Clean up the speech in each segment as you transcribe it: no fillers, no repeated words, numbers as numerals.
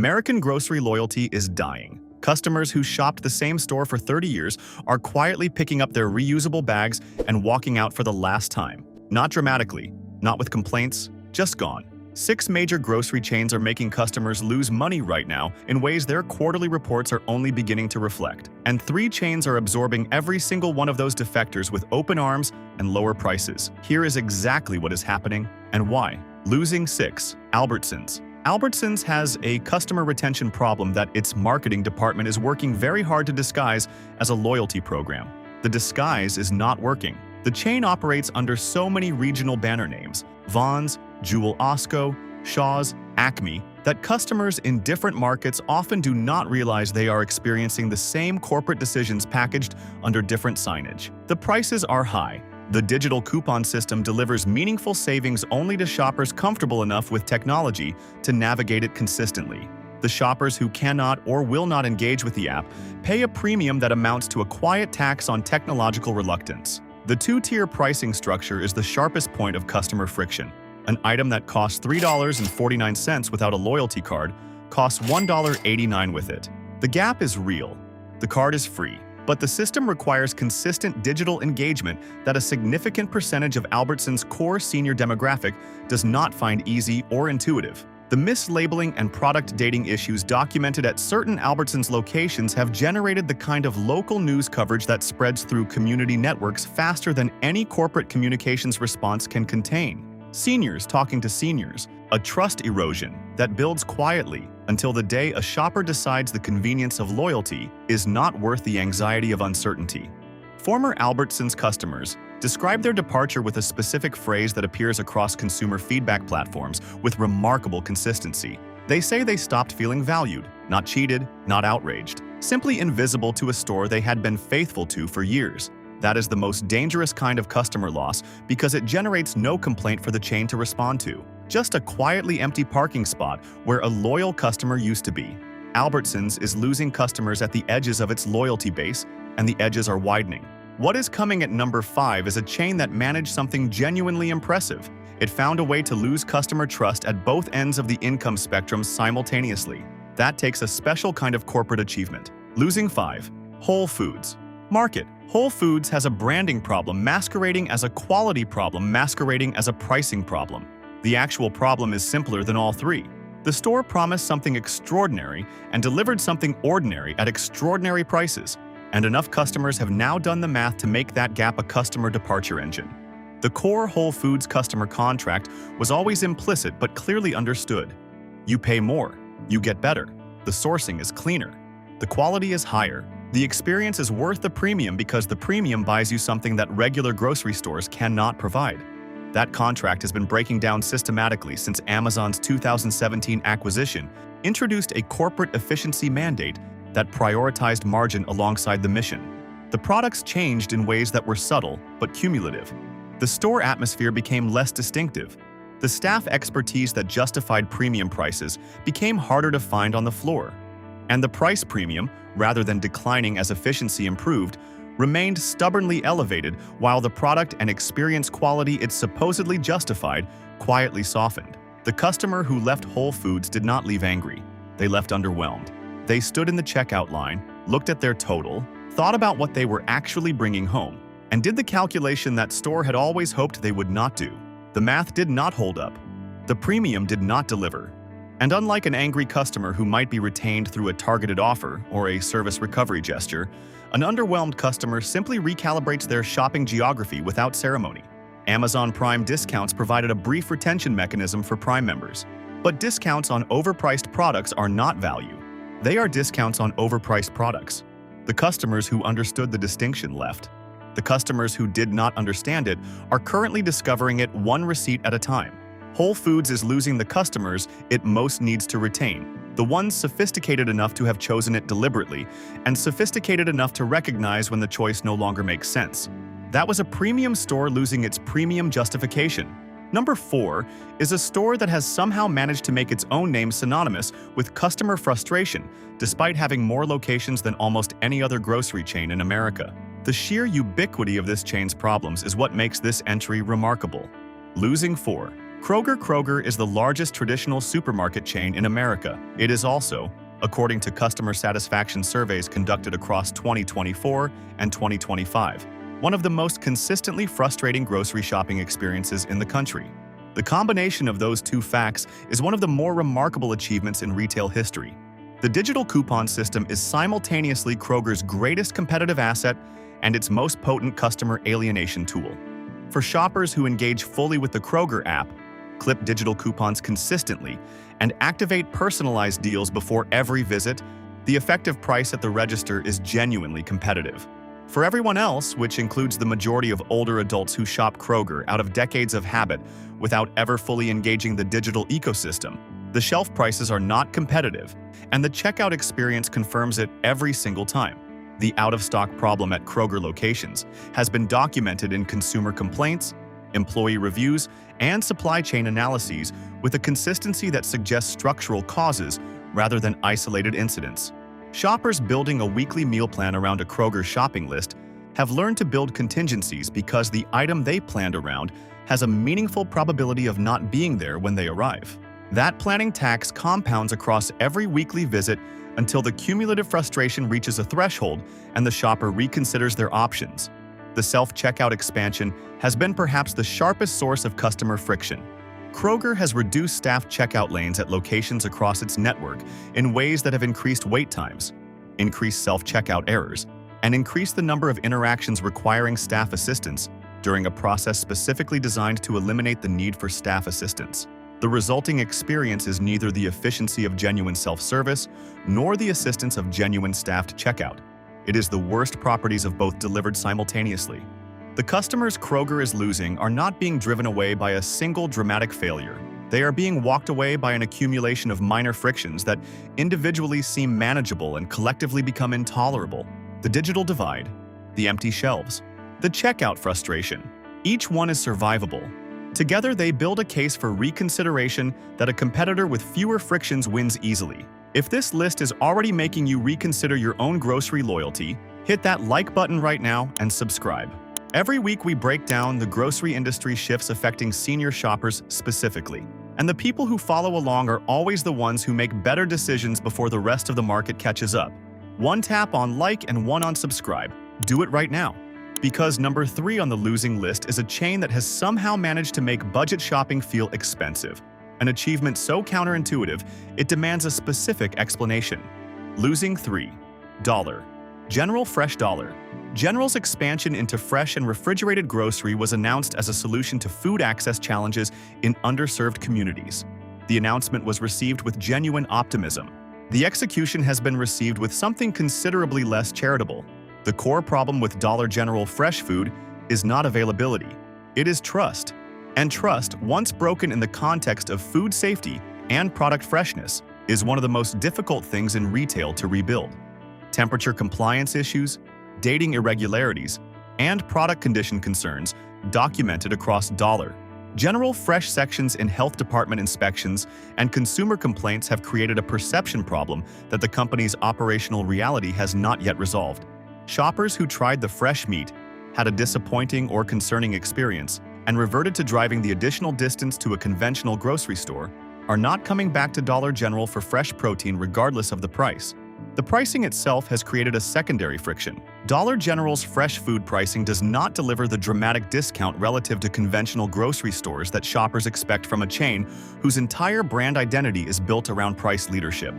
American grocery loyalty is dying. Customers who shopped the same store for 30 years are quietly picking up their reusable bags and walking out for the last time. Not dramatically, not with complaints, just gone. 6 major grocery chains are making customers lose money right now in ways their quarterly reports are only beginning to reflect. And 3 chains are absorbing every single one of those defectors with open arms and lower prices. Here is exactly what is happening and why. Losing 6. Albertsons. Albertsons has a customer retention problem that its marketing department is working very hard to disguise as a loyalty program. The disguise is not working. The chain operates under so many regional banner names, Vons, Jewel Osco, Shaw's, Acme, that customers in different markets often do not realize they are experiencing the same corporate decisions packaged under different signage. The prices are high. The digital coupon system delivers meaningful savings only to shoppers comfortable enough with technology to navigate it consistently. The shoppers who cannot or will not engage with the app pay a premium that amounts to a quiet tax on technological reluctance. The 2-tier pricing structure is the sharpest point of customer friction. An item that costs $3.49 without a loyalty card costs $1.89 with it. The gap is real. The card is free, but the system requires consistent digital engagement that a significant percentage of Albertsons' core senior demographic does not find easy or intuitive. The mislabeling and product dating issues documented at certain Albertsons locations have generated the kind of local news coverage that spreads through community networks faster than any corporate communications response can contain. Seniors talking to seniors, a trust erosion that builds quietly until the day a shopper decides the convenience of loyalty is not worth the anxiety of uncertainty. Former Albertsons customers describe their departure with a specific phrase that appears across consumer feedback platforms with remarkable consistency. They say they stopped feeling valued, not cheated, not outraged, simply invisible to a store they had been faithful to for years. That is the most dangerous kind of customer loss because it generates no complaint for the chain to respond to. Just a quietly empty parking spot where a loyal customer used to be. Albertsons is losing customers at the edges of its loyalty base, and the edges are widening. What is coming at number 5 is a chain that managed something genuinely impressive. It found a way to lose customer trust at both ends of the income spectrum simultaneously. That takes a special kind of corporate achievement. Losing 5. Whole Foods. Market. Whole Foods has a branding problem masquerading as a quality problem masquerading as a pricing problem. The actual problem is simpler than all 3. The store promised something extraordinary and delivered something ordinary at extraordinary prices, and enough customers have now done the math to make that gap a customer departure engine. The core Whole Foods customer contract was always implicit but clearly understood. You pay more, you get better, the sourcing is cleaner, the quality is higher. The experience is worth the premium because the premium buys you something that regular grocery stores cannot provide. That contract has been breaking down systematically since Amazon's 2017 acquisition introduced a corporate efficiency mandate that prioritized margin alongside the mission. The products changed in ways that were subtle but cumulative. The store atmosphere became less distinctive. The staff expertise that justified premium prices became harder to find on the floor. And the price premium, rather than declining as efficiency improved, remained stubbornly elevated while the product and experience quality it supposedly justified quietly softened. The customer who left Whole Foods did not leave angry. They left underwhelmed. They stood in the checkout line, looked at their total, thought about what they were actually bringing home, and did the calculation that store had always hoped they would not do. The math did not hold up. The premium did not deliver. And unlike an angry customer who might be retained through a targeted offer or a service recovery gesture, an underwhelmed customer simply recalibrates their shopping geography without ceremony. Amazon Prime discounts provided a brief retention mechanism for Prime members. But discounts on overpriced products are not value. They are discounts on overpriced products. The customers who understood the distinction left. The customers who did not understand it are currently discovering it one receipt at a time. Whole Foods is losing the customers it most needs to retain, the ones sophisticated enough to have chosen it deliberately, and sophisticated enough to recognize when the choice no longer makes sense. That was a premium store losing its premium justification. Number 4 is a store that has somehow managed to make its own name synonymous with customer frustration, despite having more locations than almost any other grocery chain in America. The sheer ubiquity of this chain's problems is what makes this entry remarkable. Losing 4. Kroger is the largest traditional supermarket chain in America. It is also, according to customer satisfaction surveys conducted across 2024 and 2025, one of the most consistently frustrating grocery shopping experiences in the country. The combination of those two facts is one of the more remarkable achievements in retail history. The digital coupon system is simultaneously Kroger's greatest competitive asset and its most potent customer alienation tool. For shoppers who engage fully with the Kroger app, clip digital coupons consistently, and activate personalized deals before every visit, the effective price at the register is genuinely competitive. For everyone else, which includes the majority of older adults who shop Kroger out of decades of habit without ever fully engaging the digital ecosystem, the shelf prices are not competitive, and the checkout experience confirms it every single time. The out-of-stock problem at Kroger locations has been documented in consumer complaints, employee reviews, and supply chain analyses with a consistency that suggests structural causes rather than isolated incidents. Shoppers building a weekly meal plan around a Kroger shopping list have learned to build contingencies because the item they planned around has a meaningful probability of not being there when they arrive. That planning tax compounds across every weekly visit until the cumulative frustration reaches a threshold and the shopper reconsiders their options. The self-checkout expansion has been perhaps the sharpest source of customer friction. Kroger has reduced staffed checkout lanes at locations across its network in ways that have increased wait times, increased self-checkout errors, and increased the number of interactions requiring staff assistance during a process specifically designed to eliminate the need for staff assistance. The resulting experience is neither the efficiency of genuine self-service nor the assistance of genuine staffed checkout. It is the worst properties of both delivered simultaneously. The customers Kroger is losing are not being driven away by a single dramatic failure. They are being walked away by an accumulation of minor frictions that individually seem manageable and collectively become intolerable. The digital divide, the empty shelves, the checkout frustration. Each one is survivable. Together, they build a case for reconsideration that a competitor with fewer frictions wins easily. If this list is already making you reconsider your own grocery loyalty, hit that like button right now and subscribe. Every week we break down the grocery industry shifts affecting senior shoppers specifically. And the people who follow along are always the ones who make better decisions before the rest of the market catches up. One tap on like and one on subscribe. Do it right now. Because number 3 on the losing list is a chain that has somehow managed to make budget shopping feel expensive. An achievement so counterintuitive, it demands a specific explanation. Losing 3. Dollar. General Fresh Dollar. General's expansion into fresh and refrigerated grocery was announced as a solution to food access challenges in underserved communities. The announcement was received with genuine optimism. The execution has been received with something considerably less charitable. The core problem with Dollar General fresh food is not availability. It is trust. And trust, once broken in the context of food safety and product freshness, is one of the most difficult things in retail to rebuild. Temperature compliance issues, dating irregularities, and product condition concerns documented across Dollar General fresh sections in health department inspections and consumer complaints have created a perception problem that the company's operational reality has not yet resolved. Shoppers who tried the fresh meat had a disappointing or concerning experience and reverted to driving the additional distance to a conventional grocery store are not coming back to Dollar General for fresh protein regardless of the price. The pricing itself has created a secondary friction. Dollar General's fresh food pricing does not deliver the dramatic discount relative to conventional grocery stores that shoppers expect from a chain whose entire brand identity is built around price leadership.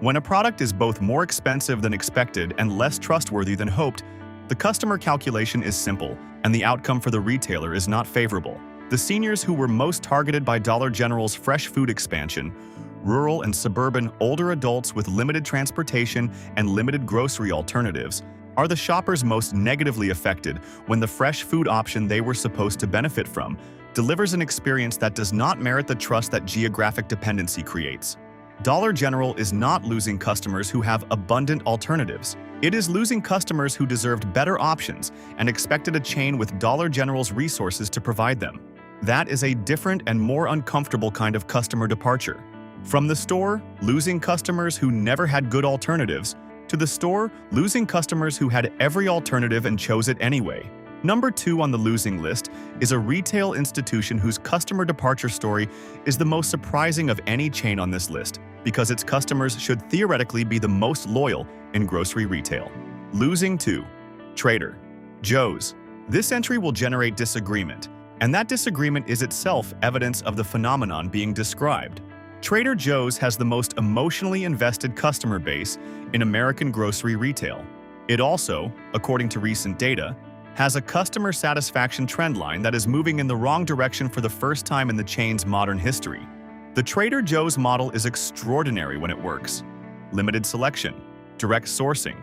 When a product is both more expensive than expected and less trustworthy than hoped, the customer calculation is simple, and the outcome for the retailer is not favorable. The seniors who were most targeted by Dollar General's fresh food expansion, rural and suburban older adults with limited transportation and limited grocery alternatives, are the shoppers most negatively affected when the fresh food option they were supposed to benefit from delivers an experience that does not merit the trust that geographic dependency creates. Dollar General is not losing customers who have abundant alternatives. It is losing customers who deserved better options and expected a chain with Dollar General's resources to provide them. That is a different and more uncomfortable kind of customer departure. From the store, losing customers who never had good alternatives, to the store, losing customers who had every alternative and chose it anyway. Number 2 on the losing list is a retail institution whose customer departure story is the most surprising of any chain on this list, because its customers should theoretically be the most loyal in grocery retail. Losing 2. Trader Joe's. This entry will generate disagreement, and that disagreement is itself evidence of the phenomenon being described. Trader Joe's has the most emotionally invested customer base in American grocery retail. It also, according to recent data, has a customer satisfaction trendline that is moving in the wrong direction for the first time in the chain's modern history. The Trader Joe's model is extraordinary when it works. Limited selection, direct sourcing,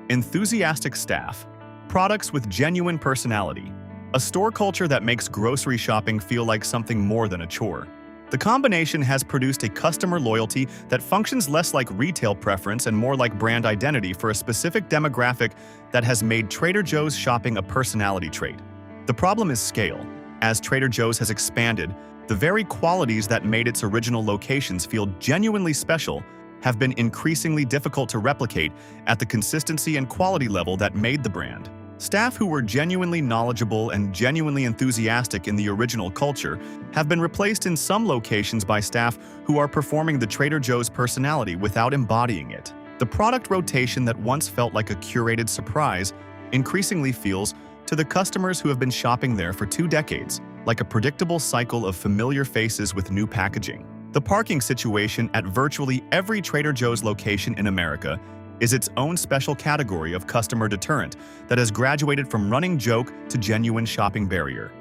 enthusiastic staff, products with genuine personality, a store culture that makes grocery shopping feel like something more than a chore. The combination has produced a customer loyalty that functions less like retail preference and more like brand identity for a specific demographic that has made Trader Joe's shopping a personality trait. The problem is scale. As Trader Joe's has expanded, the very qualities that made its original locations feel genuinely special have been increasingly difficult to replicate at the consistency and quality level that made the brand. Staff who were genuinely knowledgeable and genuinely enthusiastic in the original culture have been replaced in some locations by staff who are performing the Trader Joe's personality without embodying it. The product rotation that once felt like a curated surprise increasingly feels, to the customers who have been shopping there for 2 decades, like a predictable cycle of familiar faces with new packaging. The parking situation at virtually every Trader Joe's location in America is its own special category of customer deterrent that has graduated from running joke to genuine shopping barrier.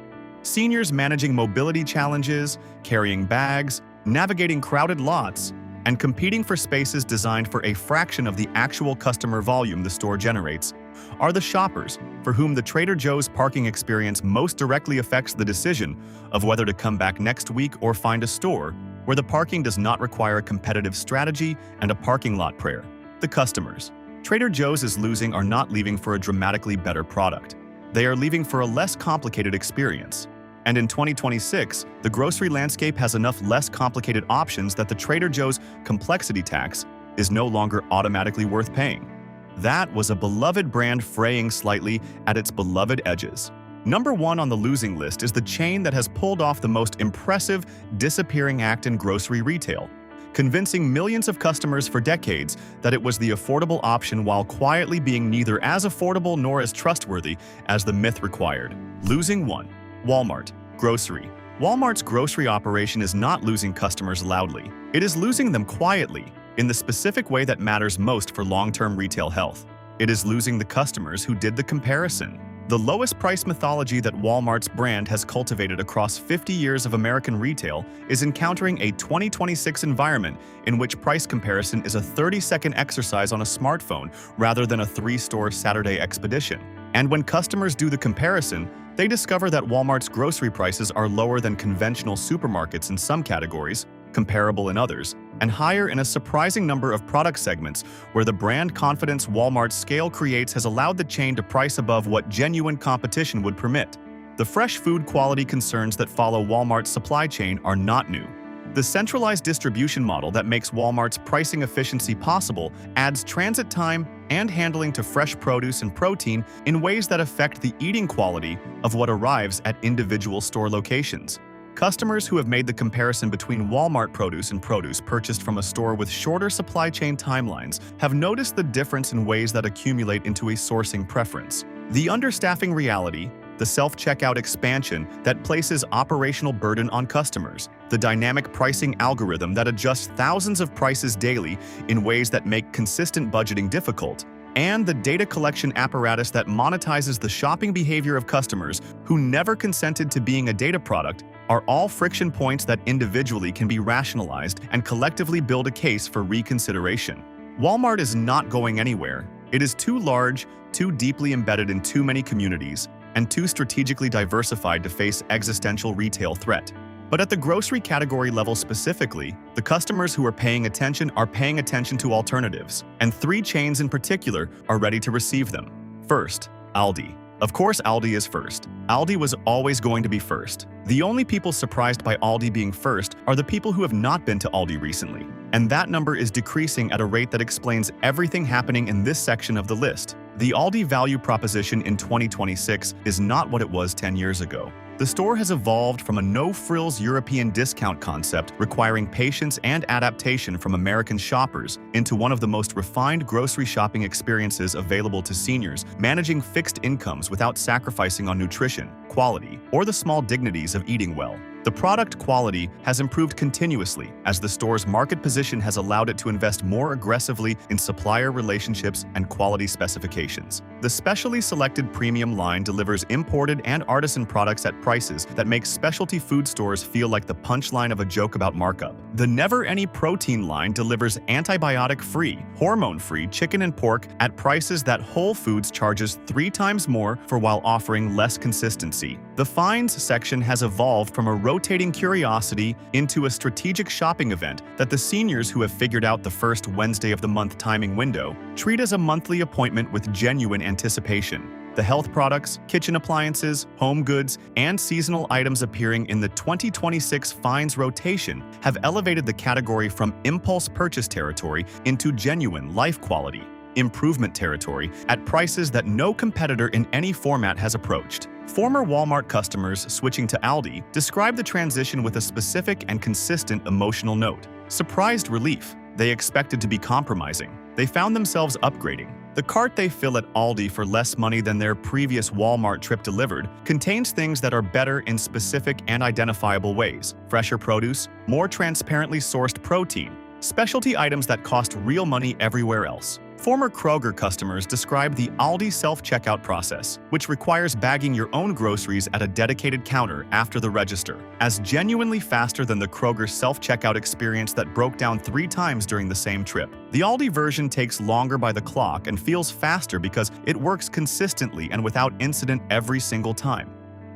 Seniors managing mobility challenges, carrying bags, navigating crowded lots, and competing for spaces designed for a fraction of the actual customer volume the store generates are the shoppers for whom the Trader Joe's parking experience most directly affects the decision of whether to come back next week or find a store where the parking does not require a competitive strategy and a parking lot prayer. The customers Trader Joe's is losing are not leaving for a dramatically better product. They are leaving for a less complicated experience. And in 2026, the grocery landscape has enough less complicated options that the Trader Joe's complexity tax is no longer automatically worth paying. That was a beloved brand fraying slightly at its beloved edges. Number 1 on the losing list is the chain that has pulled off the most impressive disappearing act in grocery retail, convincing millions of customers for decades that it was the affordable option while quietly being neither as affordable nor as trustworthy as the myth required. Losing 1. Walmart. Grocery. Walmart's grocery operation is not losing customers loudly. It is losing them quietly, in the specific way that matters most for long-term retail health. It is losing the customers who did the comparison. The lowest price mythology that Walmart's brand has cultivated across 50 years of American retail is encountering a 2026 environment in which price comparison is a 30-second exercise on a smartphone rather than a 3-store Saturday expedition. And when customers do the comparison, they discover that Walmart's grocery prices are lower than conventional supermarkets in some categories, comparable in others, and higher in a surprising number of product segments where the brand confidence Walmart's scale creates has allowed the chain to price above what genuine competition would permit. The fresh food quality concerns that follow Walmart's supply chain are not new. The centralized distribution model that makes Walmart's pricing efficiency possible adds transit time and handling to fresh produce and protein in ways that affect the eating quality of what arrives at individual store locations. Customers who have made the comparison between Walmart produce and produce purchased from a store with shorter supply chain timelines have noticed the difference in ways that accumulate into a sourcing preference. The understaffing reality, the self-checkout expansion that places operational burden on customers, the dynamic pricing algorithm that adjusts thousands of prices daily in ways that make consistent budgeting difficult, and the data collection apparatus that monetizes the shopping behavior of customers who never consented to being a data product are all friction points that individually can be rationalized and collectively build a case for reconsideration. Walmart is not going anywhere. It is too large, too deeply embedded in too many communities, and too strategically diversified to face existential retail threat. But at the grocery category level specifically, the customers who are paying attention to alternatives, and 3 chains in particular are ready to receive them. First, Aldi. Of course, Aldi is first. Aldi was always going to be first. The only people surprised by Aldi being first are the people who have not been to Aldi recently. And that number is decreasing at a rate that explains everything happening in this section of the list. The Aldi value proposition in 2026 is not what it was 10 years ago. The store has evolved from a no-frills European discount concept requiring patience and adaptation from American shoppers into one of the most refined grocery shopping experiences available to seniors, managing fixed incomes without sacrificing on nutrition, quality, or the small dignities of eating well. The product quality has improved continuously as the store's market position has allowed it to invest more aggressively in supplier relationships and quality specifications. The specially selected premium line delivers imported and artisan products at prices that make specialty food stores feel like the punchline of a joke about markup. The Never Any Protein line delivers antibiotic-free, hormone-free chicken and pork at prices that Whole Foods charges 3 times more for while offering less consistency. The Finds section has evolved from a rotating curiosity into a strategic shopping event that the seniors who have figured out the first Wednesday of the month timing window treat as a monthly appointment with genuine anticipation. The health products, kitchen appliances, home goods, and seasonal items appearing in the 2026 Finds rotation have elevated the category from impulse purchase territory into genuine life quality improvement territory at prices that no competitor in any format has approached. Former Walmart customers switching to Aldi describe the transition with a specific and consistent emotional note. Surprised relief. They expected to be compromising. They found themselves upgrading. The cart they fill at Aldi for less money than their previous Walmart trip delivered contains things that are better in specific and identifiable ways. Fresher produce, more transparently sourced protein, specialty items that cost real money everywhere else. Former Kroger customers describe the Aldi self-checkout process, which requires bagging your own groceries at a dedicated counter after the register, as genuinely faster than the Kroger self-checkout experience that broke down 3 times during the same trip. The Aldi version takes longer by the clock and feels faster because it works consistently and without incident every single time.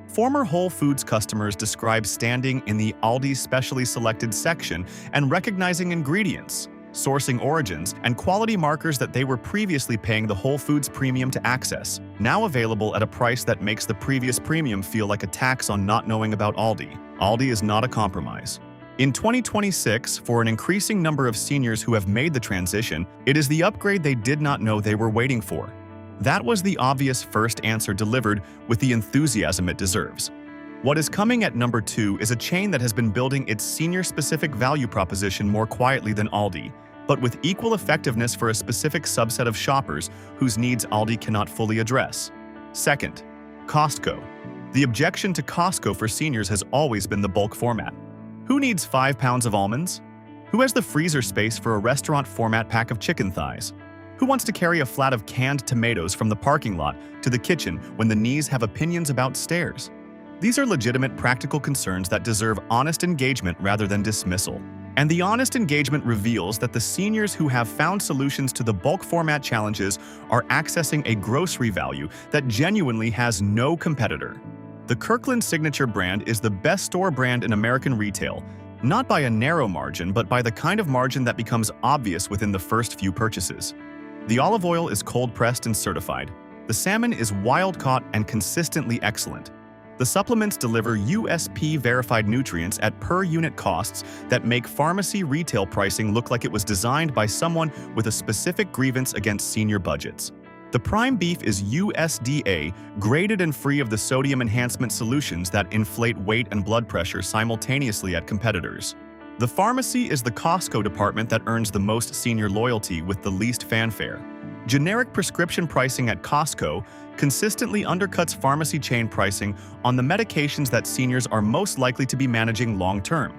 Former Whole Foods customers describe standing in the Aldi specially selected section and recognizing ingredients, sourcing origins, and quality markers that they were previously paying the Whole Foods premium to access, now available at a price that makes the previous premium feel like a tax on not knowing about Aldi. Aldi is not a compromise. In 2026, for an increasing number of seniors who have made the transition, it is the upgrade they did not know they were waiting for. That was the obvious first answer delivered with the enthusiasm it deserves. What is coming at number 2 is a chain that has been building its senior-specific value proposition more quietly than Aldi, but with equal effectiveness for a specific subset of shoppers whose needs Aldi cannot fully address. Second, Costco. The objection to Costco for seniors has always been the bulk format. Who needs 5 pounds of almonds? Who has the freezer space for a restaurant format pack of chicken thighs? Who wants to carry a flat of canned tomatoes from the parking lot to the kitchen when the knees have opinions about stairs? These are legitimate practical concerns that deserve honest engagement rather than dismissal. And the honest engagement reveals that the seniors who have found solutions to the bulk format challenges are accessing a grocery value that genuinely has no competitor. The Kirkland Signature brand is the best store brand in American retail, not by a narrow margin, but by the kind of margin that becomes obvious within the first few purchases. The olive oil is cold-pressed and certified. The salmon is wild-caught and consistently excellent. The supplements deliver USP-verified nutrients at per-unit costs that make pharmacy retail pricing look like it was designed by someone with a specific grievance against senior budgets. The prime beef is USDA, graded and free of the sodium enhancement solutions that inflate weight and blood pressure simultaneously at competitors. The pharmacy is the Costco department that earns the most senior loyalty with the least fanfare. Generic prescription pricing at Costco consistently undercuts pharmacy chain pricing on the medications that seniors are most likely to be managing long-term.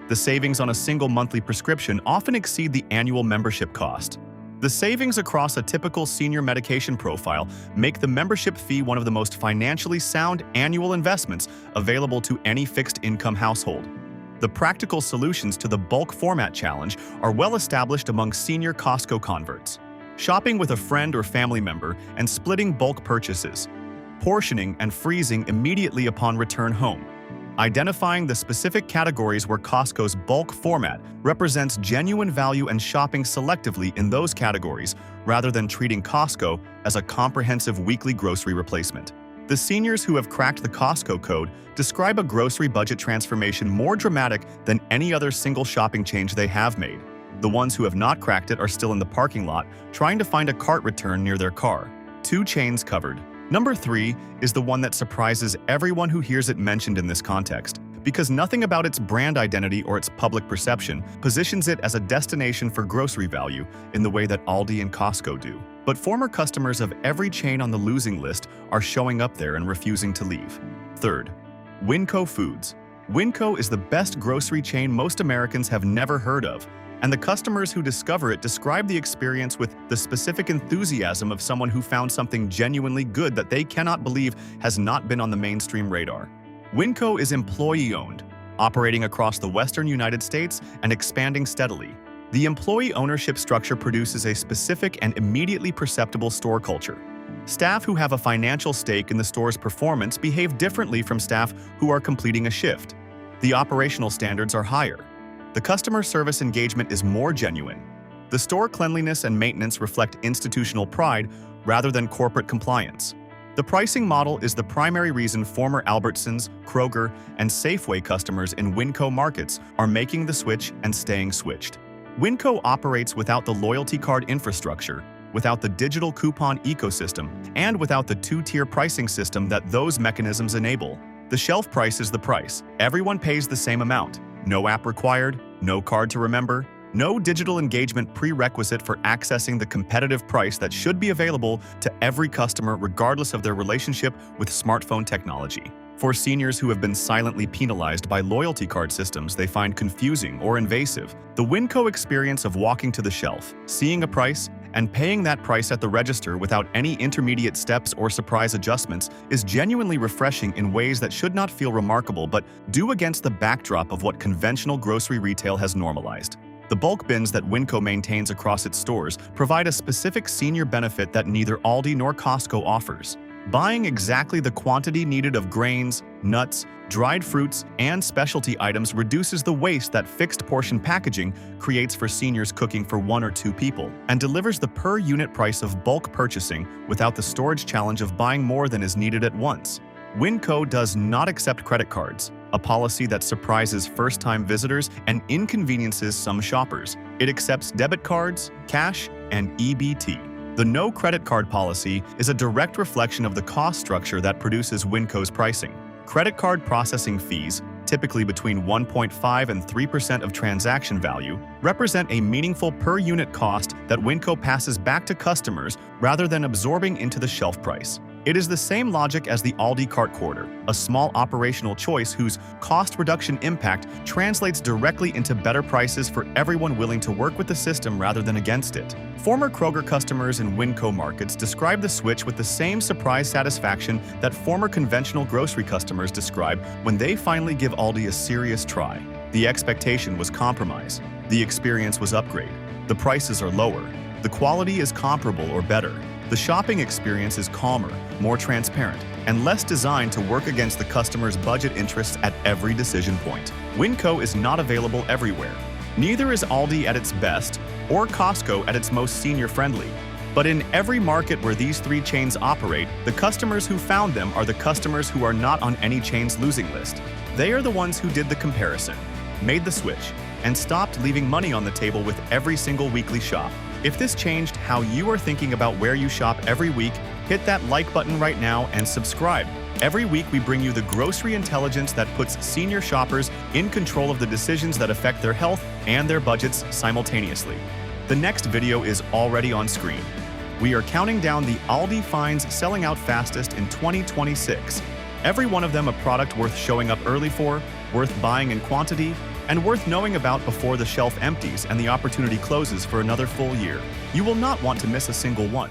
The savings on a single monthly prescription often exceed the annual membership cost. The savings across a typical senior medication profile make the membership fee one of the most financially sound annual investments available to any fixed-income household. The practical solutions to the bulk format challenge are well established among senior Costco converts. Shopping with a friend or family member and splitting bulk purchases, portioning and freezing immediately upon return home, identifying the specific categories where Costco's bulk format represents genuine value and shopping selectively in those categories rather than treating Costco as a comprehensive weekly grocery replacement. The seniors who have cracked the Costco code describe a grocery budget transformation more dramatic than any other single shopping change they have made. The ones who have not cracked it are still in the parking lot, trying to find a cart return near their car. 2 chains covered. Number 3 is the one that surprises everyone who hears it mentioned in this context, because nothing about its brand identity or its public perception positions it as a destination for grocery value in the way that Aldi and Costco do. But former customers of every chain on the losing list are showing up there and refusing to leave. Third, WinCo Foods. WinCo is the best grocery chain most Americans have never heard of, and the customers who discover it describe the experience with the specific enthusiasm of someone who found something genuinely good that they cannot believe has not been on the mainstream radar. WinCo is employee-owned, operating across the western United States and expanding steadily. The employee ownership structure produces a specific and immediately perceptible store culture. Staff who have a financial stake in the store's performance behave differently from staff who are completing a shift. The operational standards are higher. The customer service engagement is more genuine. The store cleanliness and maintenance reflect institutional pride rather than corporate compliance. The pricing model is the primary reason former Albertsons, Kroger, and Safeway customers in WinCo markets are making the switch and staying switched. WinCo operates without the loyalty card infrastructure, without the digital coupon ecosystem, and without the 2-tier pricing system that those mechanisms enable. The shelf price is the price. Everyone pays the same amount. No app required, no card to remember, no digital engagement prerequisite for accessing the competitive price that should be available to every customer regardless of their relationship with smartphone technology. For seniors who have been silently penalized by loyalty card systems they find confusing or invasive, the WinCo experience of walking to the shelf, seeing a price, and paying that price at the register without any intermediate steps or surprise adjustments is genuinely refreshing in ways that should not feel remarkable but do against the backdrop of what conventional grocery retail has normalized. The bulk bins that WinCo maintains across its stores provide a specific senior benefit that neither Aldi nor Costco offers. Buying exactly the quantity needed of grains, nuts, dried fruits, and specialty items reduces the waste that fixed portion packaging creates for seniors cooking for 1 or 2 people, and delivers the per-unit price of bulk purchasing without the storage challenge of buying more than is needed at once. WinCo does not accept credit cards, a policy that surprises first-time visitors and inconveniences some shoppers. It accepts debit cards, cash, and EBT. The no credit card policy is a direct reflection of the cost structure that produces WinCo's pricing. Credit card processing fees, typically between 1.5% and 3% of transaction value, represent a meaningful per-unit cost that WinCo passes back to customers rather than absorbing into the shelf price. It is the same logic as the Aldi cart quarter, a small operational choice whose cost reduction impact translates directly into better prices for everyone willing to work with the system rather than against it. Former Kroger customers in WinCo markets describe the switch with the same surprise satisfaction that former conventional grocery customers describe when they finally give Aldi a serious try. The expectation was compromise. The experience was upgrade. The prices are lower. The quality is comparable or better. The shopping experience is calmer, more transparent, and less designed to work against the customer's budget interests at every decision point. WinCo is not available everywhere. Neither is Aldi at its best, or Costco at its most senior-friendly. But in every market where these 3 chains operate, the customers who found them are the customers who are not on any chain's losing list. They are the ones who did the comparison, made the switch, and stopped leaving money on the table with every single weekly shop. If this changed how you are thinking about where you shop every week, hit that like button right now and subscribe. Every week we bring you the grocery intelligence that puts senior shoppers in control of the decisions that affect their health and their budgets simultaneously. The next video is already on screen. We are counting down the Aldi finds selling out fastest in 2026. Every one of them a product worth showing up early for, worth buying in quantity, and worth knowing about before the shelf empties and the opportunity closes for another full year. You will not want to miss a single one.